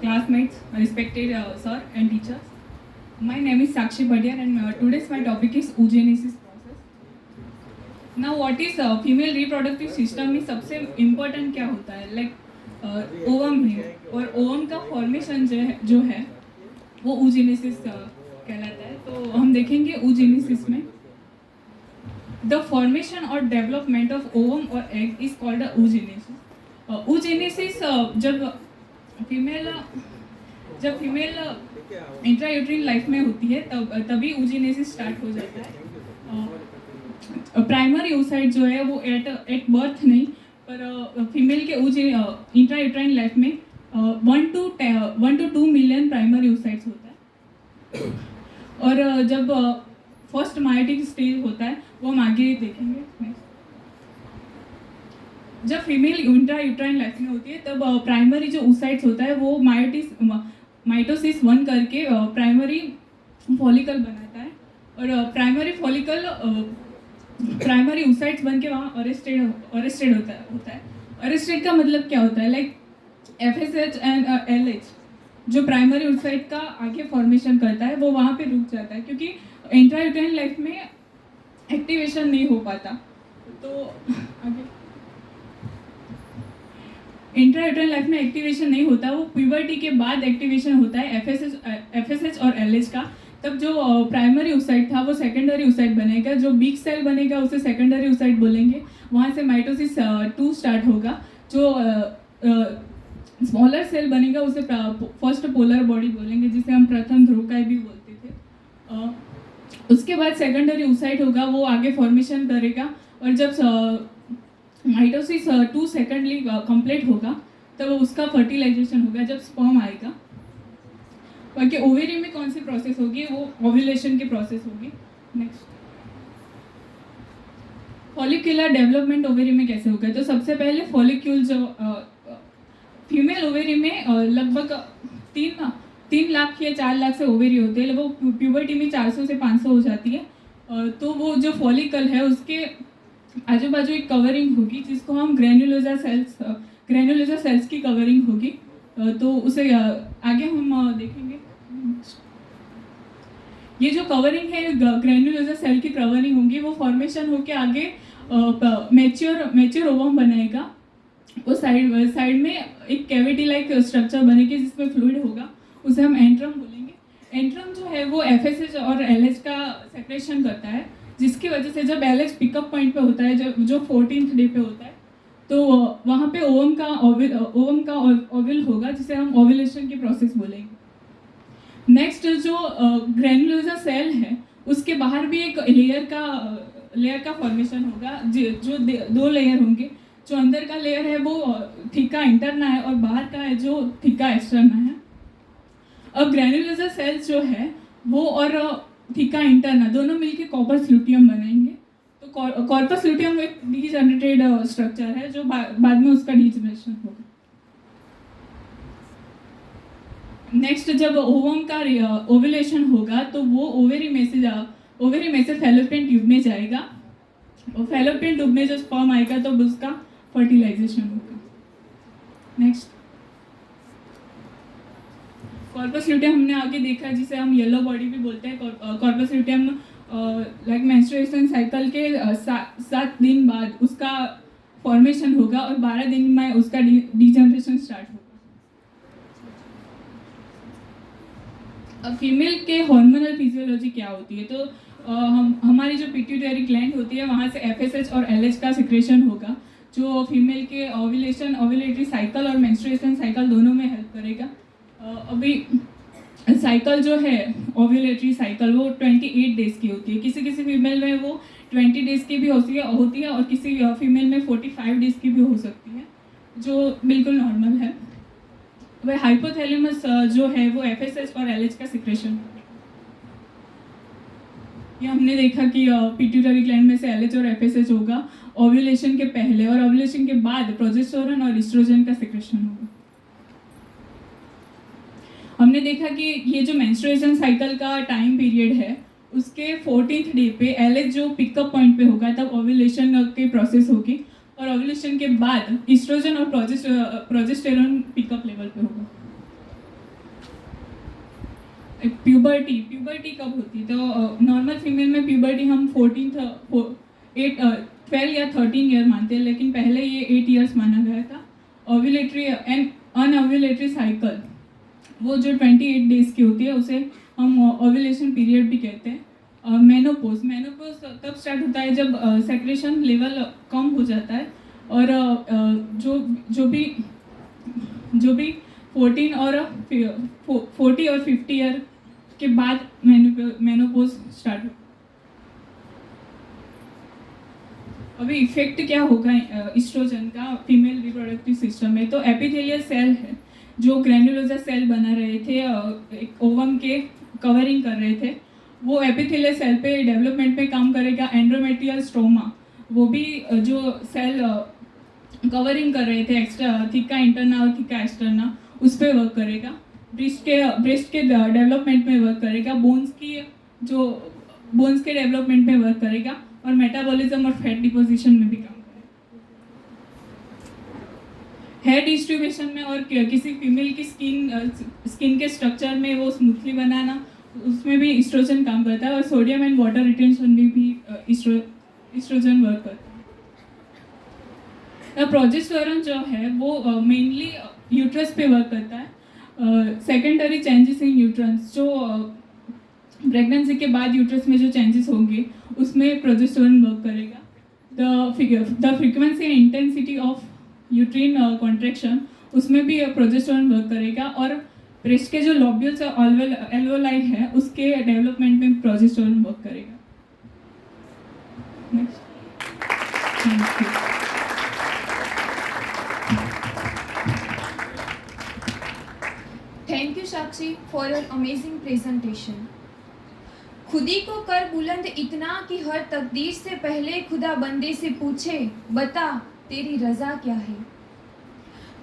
classmates, respected sir and teachers. My name is Sakshi Bhatia and today's my topic is oogenesis process. Now what is female reproductive system में सबसे important क्या होता है? Like ovum है और ovum का formation जो है वो oogenesis कहलाता है. तो हम देखेंगे oogenesis में the formation or development of ovum or egg is called a oogenesis. oogenesis जब फीमेल इंट्रायूट्राइन लाइफ में होती है तभी oogenesis स्टार्ट हो जाता है. प्राइमरी oocyte जो है वो एट बर्थ नहीं पर फीमेल के इंट्रायूट्राइन लाइफ में 1 to 2 मिलियन प्राइमरी oocytes होता है. और जब फर्स्ट मायोटिक स्टेज होता है वो हम आगे देखेंगे. जब फीमेल इंट्रायूट्राइन लाइफ में होती है तब प्राइमरी जो oocytes होता है वो माइटोसिस 1 करके प्राइमरी फॉलिकल बनाता है और प्राइमरी oocytes बन के वहाँ अरेस्टेड होता है. अरेस्टेड का मतलब क्या होता है? लाइक FSH एंड LH जो प्राइमरी oocyte का आगे फॉर्मेशन करता है वो वहाँ पे रुक जाता है क्योंकि इंट्रायूट्राइन लाइफ में एक्टिवेशन नहीं हो पाता. तो आगे इंट्रायूट्राइन लाइफ में एक्टिवेशन नहीं होता, वो प्यूबर्टी के बाद एक्टिवेशन होता है FSH और LH का. तब जो प्राइमरी oocyte था वो सेकेंडरी oocyte बनेगा. जो बिग सेल बनेगा उसे सेकेंडरी oocyte बोलेंगे. वहाँ से माइटोसिस 2 स्टार्ट होगा. जो स्मॉलर सेल बनेगा उसे फर्स्ट पोलर बॉडी बोलेंगे जिसे हम प्रथम ध्रुवकाय भी बोलते थे. उसके बाद सेकेंडरी oocyte होगा, वो आगे फॉर्मेशन करेगा और जब माइटोसिस 2 सेकेंडली कंप्लीट होगा तब उसका फर्टिलाइजेशन होगा जब स्पर्म आएगा. बाकी ओवेरी में कौन सी प्रोसेस होगी? वो ओव्यूलेशन की प्रोसेस होगी. नेक्स्ट फॉलिक्यूलर डेवलपमेंट ओवेरी में कैसे होगा? तो सबसे पहले फॉलिक्यूल जो फीमेल ओवेरी में लगभग 3 लाख या 4 लाख से ओवेरी होते हैं. वो प्यूबर्टी में 400 से 500 हो जाती है. तो वो जो फॉलिकल है उसके आजू बाजू एक कवरिंग होगी जिसको हम ग्रैन्युलोसा सेल्स की कवरिंग होगी. तो उसे आगे हम देखेंगे. ये जो कवरिंग है ग्रैन्युलोसा सेल की कवरिंग होगी, वो फॉर्मेशन होके आगे मैच्योर ओवम बनाएगा. वो साइड में एक कैविटी लाइक स्ट्रक्चर बनेगी जिसमें फ्लूइड होगा, उसे हम एंट्रम बोलेंगे. एंट्रम जो है वो FSH और LH का सेक्रेशन करता है जिसकी वजह से जब LH पिकअप पॉइंट पे होता है जो 14th डे पे होता है तो वहाँ पे ओवम का ओवल होगा जिसे हम ओव्यूलेशन की प्रोसेस बोलेंगे. नेक्स्ट जो ग्रैन्युलोसा सेल है उसके बाहर भी एक लेयर का फॉर्मेशन होगा जो 2 लेयर होंगे. जो अंदर का लेयर है वो थीका इंटरना है और बाहर का है जो थीका एक्सटर्ना है. अब ग्रैन्युलोसा सेल्स जो है वो और थीका इंटरना दोनों मिलके कॉर्पस ल्यूटियम बनाएंगे. तो कॉर्पस ल्यूटियम एक डीजनरेटेड स्ट्रक्चर है जो बाद में उसका डीजनरेशन होगा. नेक्स्ट जब ओवम का ओव्यूलेशन होगा तो वो ओवेरी में से फैलोपियन ट्यूब में जाएगा और फैलोपियन ट्यूब में जो स्पर्म आएगा तो उसका फर्टिलाइजेशन होगा. नेक्स्ट कॉर्पस ल्यूटियम हमने आगे देखा जिसे हम येलो बॉडी भी बोलते हैं. Corpus luteum like menstruation cycle के 7 दिन बाद उसका फॉर्मेशन होगा और 12 दिन में उसका डीजनरेशन स्टार्ट होगा. अब फीमेल के हार्मोनल फिजियोलॉजी क्या होती है? तो हमारी जो पिट्यूटरी ग्लैंड होती है वहाँ से FSH और LH का सिक्रेशन होगा जो फीमेल के ओव्यूलेटरी साइकिल और मेंस्ट्रुएशन साइकिल दोनों में हेल्प करेगा. अभी साइकिल जो है ओव्यूलेटरी साइकिल वो 28 डेज की होती है. किसी फीमेल में वो 20 डेज की भी होती है और किसी फीमेल में 45 डेज की भी हो सकती है जो बिल्कुल नॉर्मल है. वह हाइपोथैलेमस जो है वो FSH और LH का सिक्रेशन. ये हमने देखा कि पिट्यूटरी ग्लैंड में से LH और FSH होगा ओव्यूलेशन के पहले और ओव्यूलेशन के बाद प्रोजेस्टेरोन और एस्ट्रोजन का सिक्रेशन होगा. हमने देखा कि ये जो मेंस्ट्रुएशन साइकिल का टाइम पीरियड है उसके 14th डे पे LH जो पिकअप पॉइंट पे होगा तब ओव्यूलेशन की प्रोसेस होगी और ओव्यूलेशन के बाद एस्ट्रोजन और प्रोजेस्टेरोन पिकअप लेवल पे होगा. प्यूबर्टी कब होती है? तो नॉर्मल फीमेल में प्यूबर्टी हम 12 या 13 ईयर मानते हैं, लेकिन पहले ये 8 ईयर्स माना गया था। ओव्यूलेटरी एंड अनओव्यूलेटरी साइकिल वो जो 28 डेज की होती है उसे हम ओव्यूलेशन पीरियड भी कहते हैं। मेनोपोज तब स्टार्ट होता है जब सेक्रेशन लेवल कम हो जाता है, और जो भी 14 और 40 और 50 ईयर के बाद मेनोपोज स्टार्ट हो। अभी इफेक्ट क्या होगा एस्ट्रोजन का फीमेल रिप्रोडक्टिव सिस्टम में? तो एपिथेलियल सेल है जो ग्रैन्युलोसा सेल बना रहे थे, एक ओवम के कवरिंग कर रहे थे, वो एपिथेलियल सेल पे डेवलपमेंट पे काम करेगा। एंड्रोमेट्रियल स्ट्रोमा वो भी जो सेल कवरिंग कर रहे थे एक्स्ट्रा थीका इंटरना और थीका एक्सटर्ना, उस पर वर्क करेगा। ब्रेस्ट के डेवलपमेंट में वर्क करेगा। बोन्स के डेवलपमेंट में वर्क करेगा, और मेटाबॉलिज्म और फैट डिपोजिशन में भी काम करेगा। हेयर डिस्ट्रीब्यूशन में और किसी फीमेल की स्किन के स्ट्रक्चर में वो स्मूथली बनाना, उसमें भी एस्ट्रोजन काम करता है। और सोडियम एंड वाटर रिटेंशन में भी एस्ट्रोजन वर्क करता है। प्रोजेस्टेरोन जो है वो मेनली यूट्रस पे वर्क करता है। सेकेंडरी चेंजेस इन यूट्रस, जो प्रेगनेंसी के बाद यूट्रस में जो चेंजेस होंगे उसमें प्रोजेस्टेरोन वर्क करेगा। The frequency and intensity of uterine contraction, उसमें भी प्रोजेस्टेरोन वर्क करेगा। और ब्रेस्ट के जो लॉब्यूल्स और एल्वोलाई है उसके डेवलपमेंट में प्रोजेस्टेरोन वर्क करेगा। Next, thank you. Thank you, Sakshi, for your amazing presentation. खुदी को कर बुलंद इतना कि हर तकदीर से पहले खुदा बंदे से पूछे, बता तेरी रजा क्या है।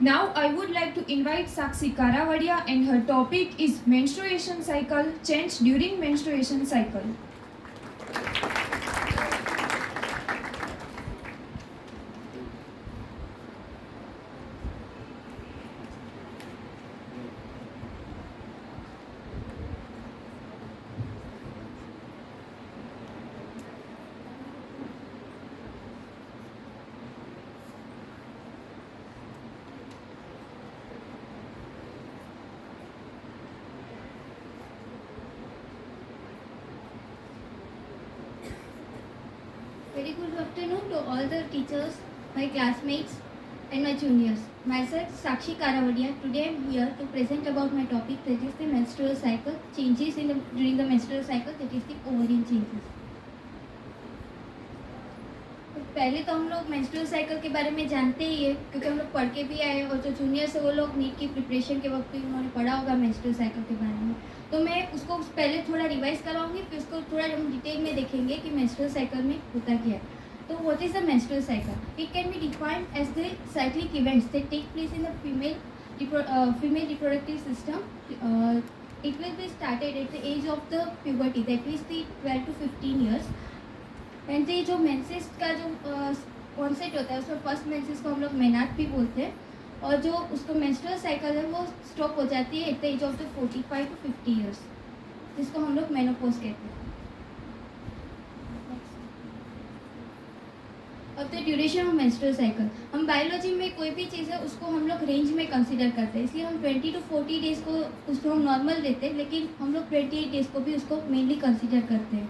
Now I would like to invite Sakshi Karawadia, and her topic is menstruation cycle, change during menstruation cycle. Very good afternoon to all the teachers, my classmates and my juniors. Myself Sakshi Karawadia. Today I am here to present about my topic, that is the menstrual cycle, changes during the menstrual cycle, that is the ovarian changes. पहले तो हम लोग menstrual cycle के बारे में जानते ही है, क्योंकि हम लोग पढ़ के भी आए, और जो जूनियर्स है वो लोग नीट की प्रिपरेशन के वक्त भी उन्होंने पढ़ा होगा मेंस्ट्रुअल साइकिल के बारे में। तो मैं उसको पहले थोड़ा रिवाइज कराऊंगी, फिर उसको थोड़ा हम डिटेल में देखेंगे कि मेंस्ट्रुअल साइकिल में होता क्या है। तो what is the menstrual cycle? It can be defined as the cyclic events that take place in the female reproductive system. It will be started at the age of the puberty, that is the 12 to 15 years. And ये जो menses का जो concept होता है उसमें first menses को हम लोग मेनार्क भी बोलते हैं, और जो उसको मेंस्ट्रुअल साइकिल है वो स्टॉप हो जाती है at the age of the 45 to 50 years, जिसको हम लोग मेनोपॉज कहते हैं. अब the duration of menstrual cycle, हम बायोलॉजी में कोई भी चीज़ है उसको हम लोग रेंज में कंसीडर करते हैं, इसलिए हम 20 to 40 डेज़ को उसको हम नॉर्मल देते हैं, लेकिन हम लोग 28 डेज़ को भी उसको मेनली कंसीडर करते हैं.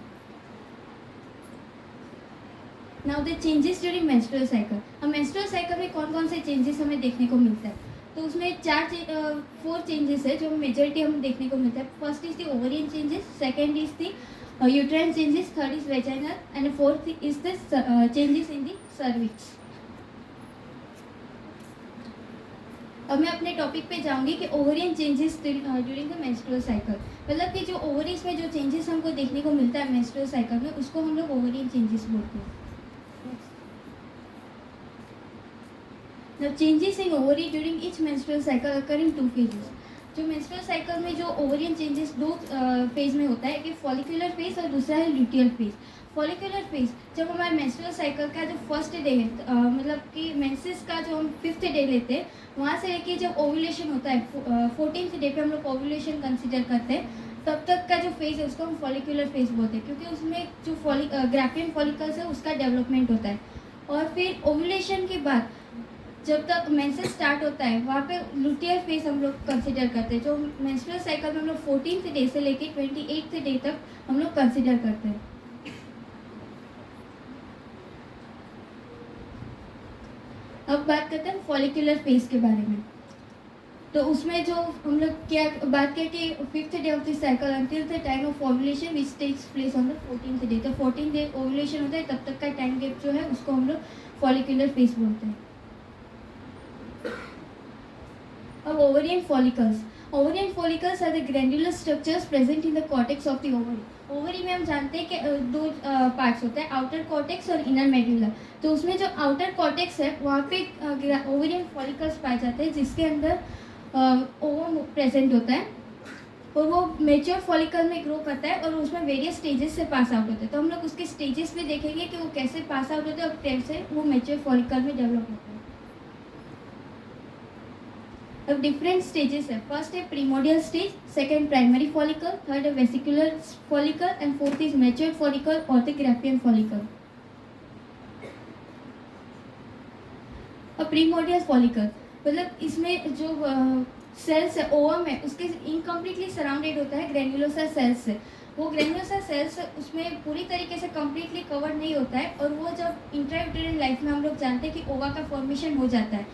Now the changes during menstrual cycle. हम मेंस्ट्रुअल साइकिल में कौन कौन से चेंजेस हमें देखने को मिलता है? तो उसमें 4 चेंजेस है जो मेजॉरिटी हमें देखने को मिलता है. First is the ovarian changes, second is the uterine changes, third is vaginal, and fourth is the changes in the cervix. अब मैं अपने टॉपिक पे जाऊंगी कि ovarian changes during the menstrual cycle. मतलब कि जो ओवरीज में जो चेंजेस हमको देखने को मिलता है मेंस्ट्रुअल साइकिल में, उसको हम लोग ओवरियन चेंजेस बोलते हैं. Now changes in ovary during each menstrual cycle occur in 2 phases. जो मेंस्ट्रुअल साइकिल में जो ओवरियन चेंजेस 2 फेज में होता है, एक फॉलिकुलर फेज और दूसरा है ल्यूटियल फेज. फॉलिकुलर फेज जब हमारे मेंस्ट्रुअल साइकिल का जो फर्स्ट डे है, मतलब कि मेंसेस का जो हम 5th डे लेते हैं, वहाँ से लेके जब ओव्यूलेशन होता है 14th डे पे हम लोग ओव्यूलेशन कंसीडर करते हैं, तब तक का जो फेज़ है उसको हम फॉलिकुलर फेज़ बोलते हैं, क्योंकि उसमें जो ग्राफियन फॉलिकल्स है उसका डेवलपमेंट होता है। और फिर ओव्यूलेशन के बाद जब तक मेंसेस स्टार्ट होता है वहाँ पे लुटियर फेज हम लोग कंसिडर करते हैं, जो मेंस्ट्रुअल साइकिल में हम लोग 14th डे से लेके 28th डे तक हम लोग कंसिडर करते हैं। अब बात करते हैं फॉलिकुलर फेज के बारे में। तो उसमें जो हम लोग क्या बात किया कि 5th day of the cycle until the time of ovulation which takes place on the 14th day. तो 14th डे ओव्यूलेशन होता है, तब तक का टाइम गैप जो है उसको हम लोग फॉलिकुलर फेज बोलते हैं। अब ovarian follicles are the granular structures present in the cortex of the ovary. Ovary में हम जानते हैं कि दो पार्ट्स होते हैं, आउटर कॉर्टेक्स और इनर मेडुला। तो उसमें जो आउटर कॉर्टेक्स है वहाँ पे ओवरियन फॉलिकल्स पाए जाते हैं, जिसके अंदर ओवम प्रेजेंट होता है और वो मेच्योर फॉलिकल में ग्रो करता है और उसमें वेरियस स्टेजेस से पास आउट होते हैं। तो हम लोग उसके स्टेजेस में देखेंगे कि वो कैसे पास आउट होते हैं और कैसे वो मेच्योर फॉलिकल में डेवलप होता है। अब डिफरेंट स्टेजेस है। फर्स्ट है primordial stage, second primary follicle, third है vesicular follicle and fourth is mature follicle और द ग्राफियन फॉलिकल। अब प्रीमोडियल फॉलिकल मतलब इसमें जो सेल्स है, ओवम है, उसके इनकम्प्लीटली सराउंडेड होता है ग्रेन्युलोसा सेल्स से। वो ग्रेन्युलोसा सेल्स उसमें पूरी तरीके से कम्प्लीटली कवर नहीं होता है और वो जब इंट्रायूटेरिन लाइफ में हम लोग जानते हैं कि ओवा का फॉर्मेशन हो जाता है,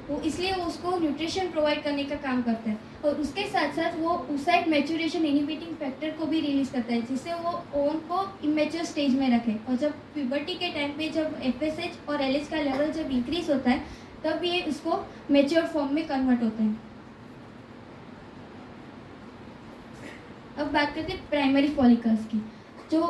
वो इसलिए वो उसको न्यूट्रिशन प्रोवाइड करने का काम करता है और उसके साथ साथ वो उसाइड मैच्योरेशन इनहिबिटिंग फैक्टर को भी रिलीज करता है, जिससे वो ओवन को इमेच्योर स्टेज में रखे। और जब प्यूबर्टी के टाइम पे जब FSH और LH का लेवल जब इंक्रीज होता है तब ये उसको मैच्योर फॉर्म में कन्वर्ट होते हैं। अब बात करते हैं प्राइमरी फॉलिकल्स की। जो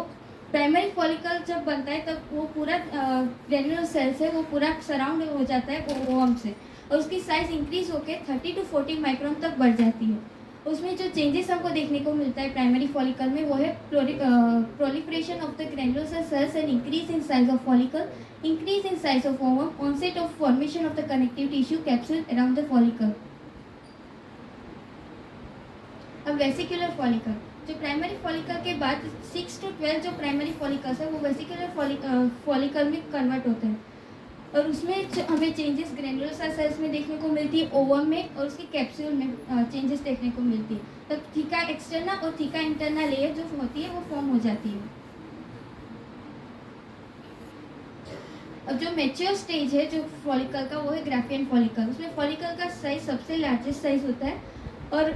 प्राइमरी फॉलिकल जब बनता है तब वो पूरा ग्रेन्युलर सेल्स है वो पूरा सराउंड हो जाता है ओवम से और उसकी साइज इंक्रीज होकर 30 to 40 माइक्रोन तक बढ़ जाती है। उसमें जो चेंजेस हमको देखने को मिलता है प्राइमरी फॉलिकल में वो है proliferation of the granular cells and increase in size of follicle, increase in size of ovum, onset of formation of the connective tissue capsule around the follicle. अब वेसिकुलर फॉलिकल, जो primary follicle के बाद 6 to 12 जो primary follicles है वो vesicular follicle में convert होते हैं और उसमें हमें चेंजेस ग्रेन्युलोसा सेल्स में देखने को मिलती है, ओवम में और उसके कैप्सूल में चेंजेस देखने को मिलती है। तब थीका एक्सटर्ना और थीका इंटरना लेयर जो होती है वो फॉर्म हो जाती है। अब जो मैच्योर स्टेज है जो फॉलिकल का वो है ग्राफियन फॉलिकल। उसमें फॉलिकल का साइज सबसे लार्जेस्ट साइज होता है और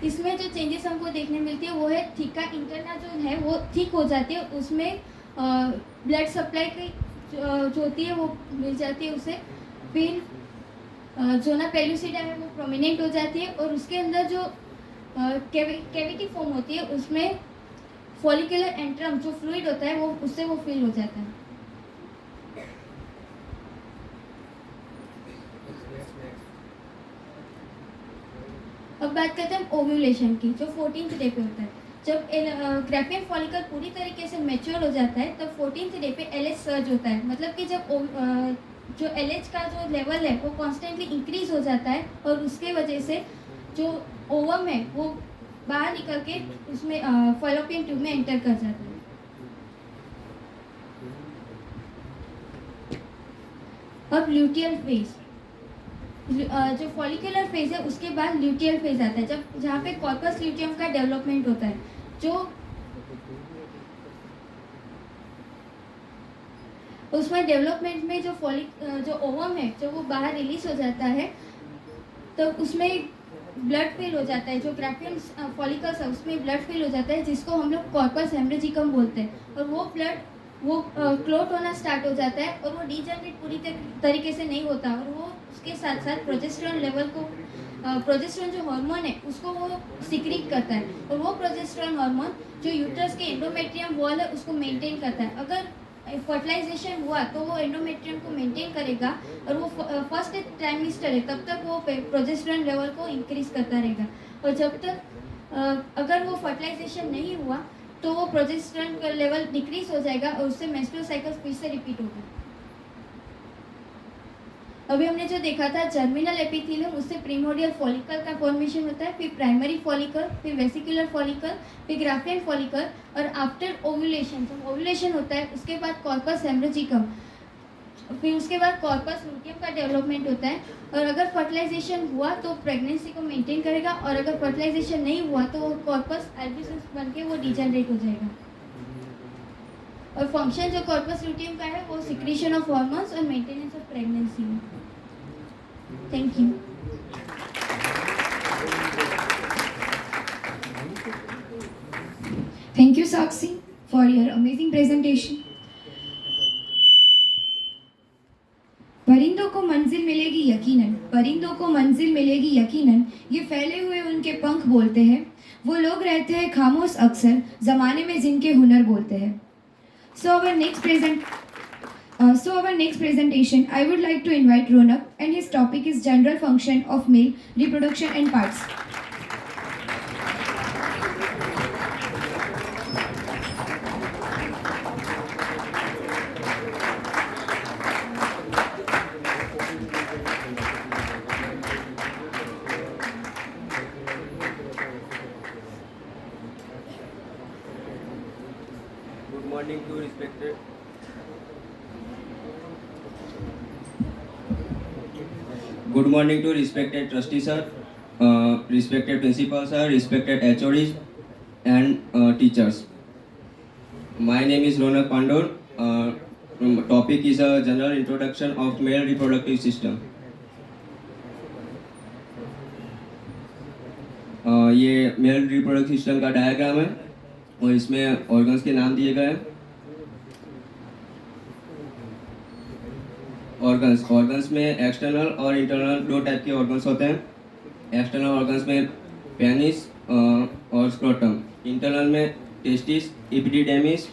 इसमें जो चेंजेस हमको देखने मिलती है वो है थीका इंटरना जो है वो थिक हो जाती है, उसमें ब्लड सप्लाई की जो होती है वो मिल जाती है उसे। फिर जोना पेलुसिडा है वो प्रोमिनेंट हो जाती है और उसके अंदर जो कैविटी फॉर्म होती है उसमें फॉलिकुलर एंट्रम जो फ्लूइड होता है वो उससे वो फिल हो जाता है। अब बात करते हैं ओव्यूलेशन की, जो 14th डे पे होता है। जब ग्राफियन फॉलिकल पूरी तरीके से मैच्योर हो जाता है तब 14th डे पे LH सर्ज होता है, मतलब कि जब जो LH का जो लेवल है वो कॉन्स्टेंटली इंक्रीज हो जाता है और उसके वजह से जो ओवम है वो बाहर निकल के उसमें फॉलोपियन ट्यूब में एंटर कर जाता है। अब ल्यूटियल फेज, जो फॉलिकुलर फेज है उसके बाद ल्यूटियल फेज आता है, जब जहाँ पे कॉर्पस ल्यूटियम का डेवलपमेंट होता है। जो उसमें डेवलपमेंट में जो ओवम है जो वो बाहर रिलीज हो जाता है तो उसमें ब्लड फिल हो जाता है। जो ग्राफियन फॉलिकल्स है उसमें ब्लड फिल हो जाता है जिसको हम लोग कॉर्पस हेमरेजिकम बोलते हैं और वो ब्लड वो क्लोट होना स्टार्ट हो जाता है और वो डीजनरेट पूरी तरीके से नहीं होता और वो उसके साथ साथ प्रोजेस्टेरॉन लेवल को प्रोजेस्टेरॉन जो हार्मोन है उसको वो सिक्रीट करता है और वो प्रोजेस्टेरॉन हार्मोन जो यूट्रस के एंडोमेट्रियम वॉल है उसको मेंटेन करता है। अगर फर्टिलाइजेशन हुआ तो वो एंडोमेट्रियम को मेंटेन करेगा और वो फर्स्ट ट्राइमेस्टर है तब तक वो प्रोजेस्टेरॉन लेवल को इंक्रीज करता रहेगा और जब तक अगर वो फर्टिलाइजेशन नहीं हुआ तो वो प्रोजेस्टेरॉन का लेवल डिक्रीज हो जाएगा और उससे मेंस्ट्रुअल साइकिल फिर से रिपीट होगा। अभी हमने जो देखा था जर्मिनल एपिथेलियम, उससे प्रीमोडियल फॉलिकल का फॉर्मेशन होता है, फिर प्राइमरी फॉलिकल, फिर वेसिकुलर फॉलिकल, फिर ग्राफियन फॉलिकल, और आफ्टर ओव्यूलेशन, जब ओव्यूलेशन होता है उसके बाद कॉर्पस हेमरेजिकम, फिर उसके बाद कॉर्पस लुटियम का डेवलपमेंट होता है। और अगर फर्टिलाइजेशन हुआ तो प्रेगनेंसी को मेंटेन करेगा, और अगर फर्टिलाइजेशन नहीं हुआ तो वो कॉर्पस एल्बिसस बन के वो डिजेनरेट हो जाएगा। और फंक्शन जो कॉर्पस लुटियम का है वो सिक्रीशन ऑफ हार्मोन्स और मेंटेनेंस ऑफ प्रेगनेंसी है। Thank you. Thank you, Sakshi, for your amazing presentation. परिंदों को मंजिल मिलेगी यकीनन, परिंदों को मंजिल मिलेगी यकीनन, ये फैले हुए उनके पंख बोलते हैं। वो लोग रहते हैं खामोश अक्सर, ज़माने में जिनके हुनर बोलते हैं। So our next presentation, I would like to invite Ronak, and his topic is general function of male reproduction and parts. Good morning to respected trustee sir, respected principal sir, respected HODs and teachers. My name is Ronak Pandor. Topic is a general introduction of male reproductive system. ये male reproductive system का diagram है और इसमें organs के नाम दिए गए हैं। ऑर्गन्स में एक्सटर्नल और इंटरनल दो टाइप के ऑर्गन्स होते हैं। एक्सटर्नल ऑर्गन्स में पेनिस और स्क्रोटम, इंटरनल में टेस्टिस, एपिडिडेमिस